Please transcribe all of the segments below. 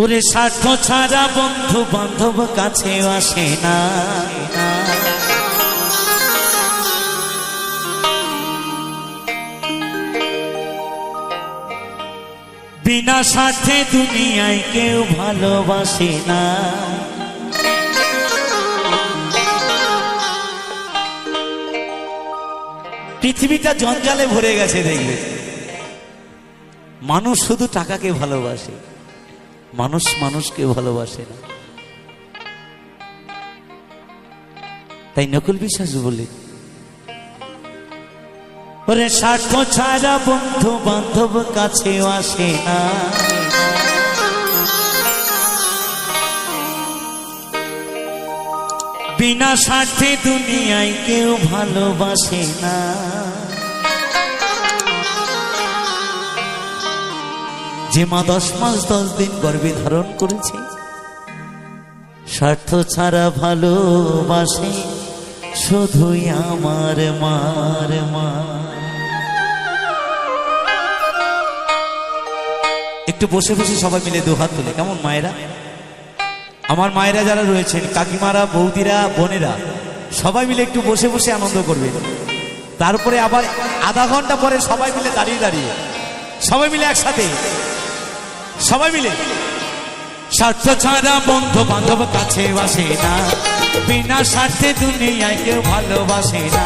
ওরে স্বার্থ ছাড়া বন্ধু বান্ধব কাছে আসে না, বিনা স্বার্থে দুনিয়ায় কেউ ভালোবাসে না। পৃথিবীটা জঞ্জালে ভরে গেছে, দেখবে মানুষ শুধু টাকাকে ভালোবাসে, মানুষ মানুষকে ভালোবাসে না। তাই নকুল বিশ্বাস বলে, ওরে স্বার্থ ছাড়া বন্ধু বান্ধব কাছে আসে না, বিনা স্বার্থে দুনিয়ায় কেউ ভালোবাসে না। যে মা 10 মাস 10 দিন গর্ভে ধারণ করেছে, স্বার্থ ছাড়া ভালোবাসে শুধুই আমার মার মা। একটু বসে বসে সবাই মিলে দুহাত তুলে, কেমন মায়েরা, আমার মায়েরা যারা রয়েছেন, কাকিমারা, বৌদিরা, বোনেরা, সবাই মিলে একটু বসে বসে আনন্দ করবেন। তারপরে আবার আধা ঘন্টা পরে সবাই মিলে দাঁড়িয়ে দাঁড়িয়ে, সবাই মিলে একসাথে, সবাই মিলে। স্বার্থ ছাড়া বন্ধু বান্ধব কাছে আসে না, বিনা স্বার্থে দুনিয়ায় কেউ ভালোবাসে না।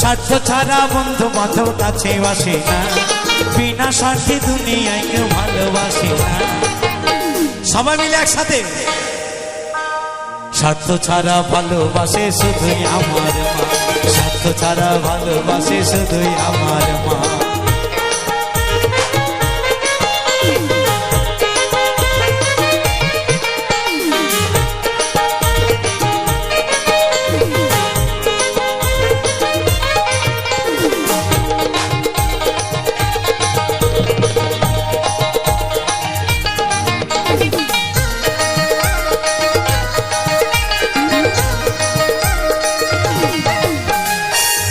স্বার্থ ছাড়া বন্ধু বান্ধব কাছে আসে না, বিনা স্বার্থে দুনিয়ায় কেউ ভালোবাসে না। সবাই মিলে একসাথে। স্বার্থ ছাড়া ভালোবাসে শুধুই আমার মা, স্বার্থ ছাড়া ভালোবাসে শুধুই আমার মা।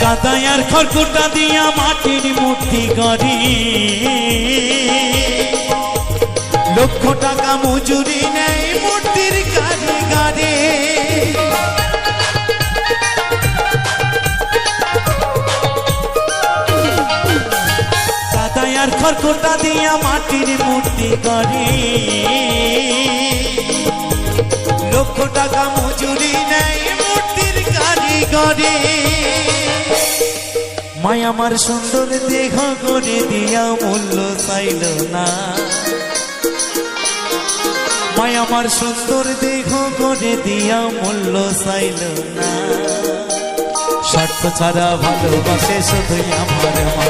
কাদায়ার খড়কুটা দিয়া মাটির মূর্তি গড়ি, লক্ষ টাকা মজুরি নেই মূর্তির কারিগরে। কাদায়ার খড়কুটা দিয়া মাটির মূর্তি গড়ি, লক্ষ টাকা মজুরি নেই মূর্তির কারিগরে। মায়া আমার সুন্দর দেহ করে দিয়া মূল্য চাইল না, মায়া আমার সুন্দর দেহ করে দিয়া মূল্য চাইল না। স্বার্থ ছাড়া ভালোবাসে শুধুই আমার মা,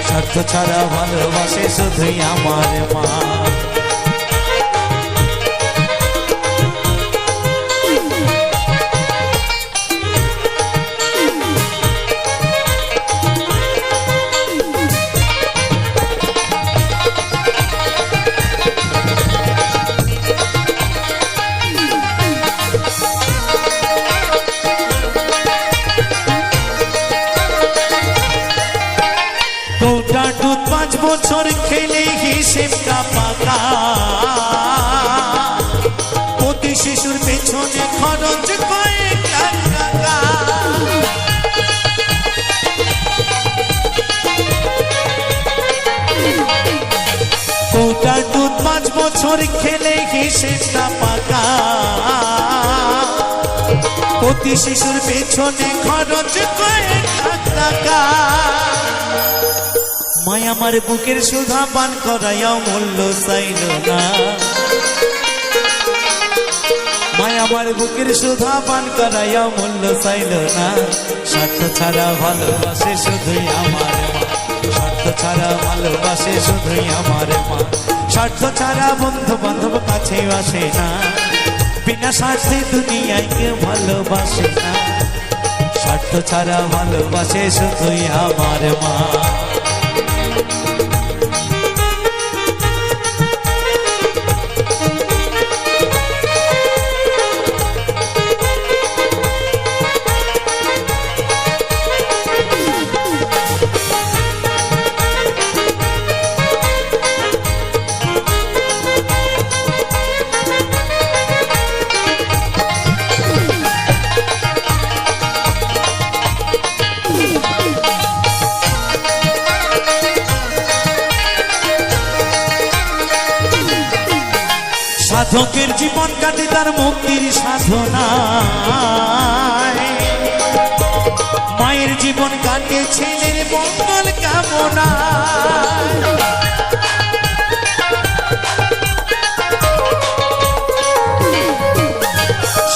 স্বার্থ ছাড়া ভালোবাসে শুধুই আমার মা। দুধ 5 বছর খেলে হিসেবটা পাকা, প্রতি শিশুর পেছনে খরচ কয়েক লাখ টাকা। কৌটার দুধ 5 বছর খেলে হিসেবটা পাকা, প্রতি শিশুর পেছনে খরচ কয়েক লাখ টাকা। মায় আমার বুকের সুধা পান করাইয়া মূল্য চাইল না, মায় আমার বুকের সুধা পান করাইয়া মূল্য চাইল না। স্বার্থ ছাড়া ভালোবাসে শুধুই আমার মা, স্বার্থ ছাড়া ভালোবাসে শুধুই আমার মা। স্বার্থ ছাড়া বন্ধু বান্ধব কাছে আসে না, বিনা স্বার্থে দুনিয়ায় কেউ ভালোবাসে না। স্বার্থ ছাড়া ভালোবাসে শুধুই আমার মা। সাধকের জীবন কাটে তার মুক্তির সাধনায়, মায়ের জীবন কাটে ছেলের মঙ্গল কামনায়।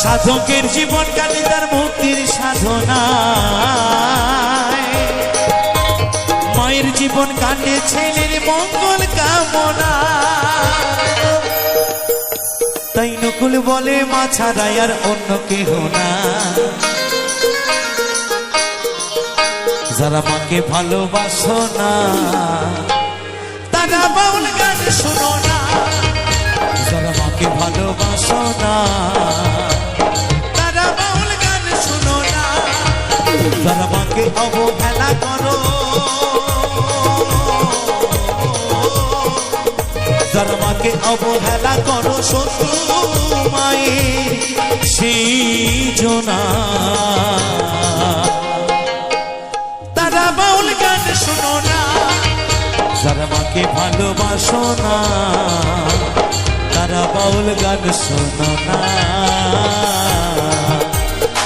সাধকের জীবন কাটে তার মুক্তির সাধনায়, মায়ের জীবন কাটে ছেলের মঙ্গল কামনায়। তাই নকুল বলে মা ছাড়া আর অন্য কেহ না, যারা মাকে ভালোবাসো না তারা বাউল গান শোনো না, যারা মাকে ভালোবাসো না তারা বাউল গান শোনো না, যারা মাকে অবহেলা করো, যারা মাকে অবহেলা করো শত্রু মায়ের সেই জনা, তারা বাউল গান শোনো না, যারা মাকে ভালোবাসো না তারা বাউল গান শোনো না।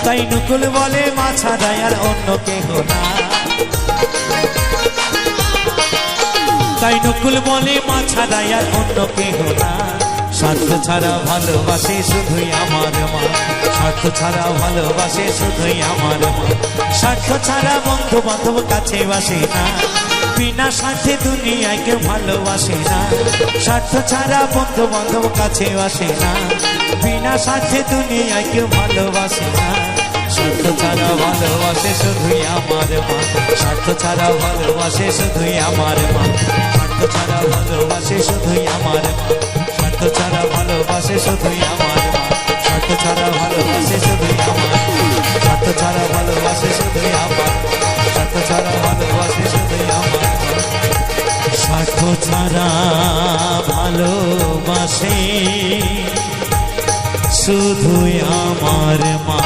তাই নকুল বলে মা ছাড়া আর অন্য কেহ না, তাই নকুল বলে মা ছাড়া আর অন্য কেহ না। স্বার্থ ছাড়া ভালোবাসে শুধুই আমার মা, স্বার্থ ছাড়া ভালোবাসে শুধুই আমার মা, স্বার্থ ছাড়া বন্ধু বান্ধব কাছে বাসে না, বিনা স্বার্থে দুনিয়ায় কেউ ভালোবাসে না, স্বার্থ ছাড়া বন্ধু বান্ধব কাছে বাসে না, বিনা স্বার্থে দুনিয়ায় কেউ ভালোবাসে না। স্বার্থ ছাড়া ভালোবাসে শুধুই আমার মা, স্বার্থ ছাড়া ভালোবাসে শুধুই আমার মা, স্বার্থ ছাড়া ভালোবাসে শুধুই আমার মা, স্বার্থ ছাড়া ভালোবাসে শুধুই আমার মা, স্বার্থ ছাড়া ভালোবাসে শুধুই আমার, স্বার্থ ছাড়া ভালোবাসে শুধুই আমার, স্বার্থ ছাড়া ভালোবাসে শুধুই আমার, স্বার্থ ছাড়া ভালোবাসে শুধুই আমার মা।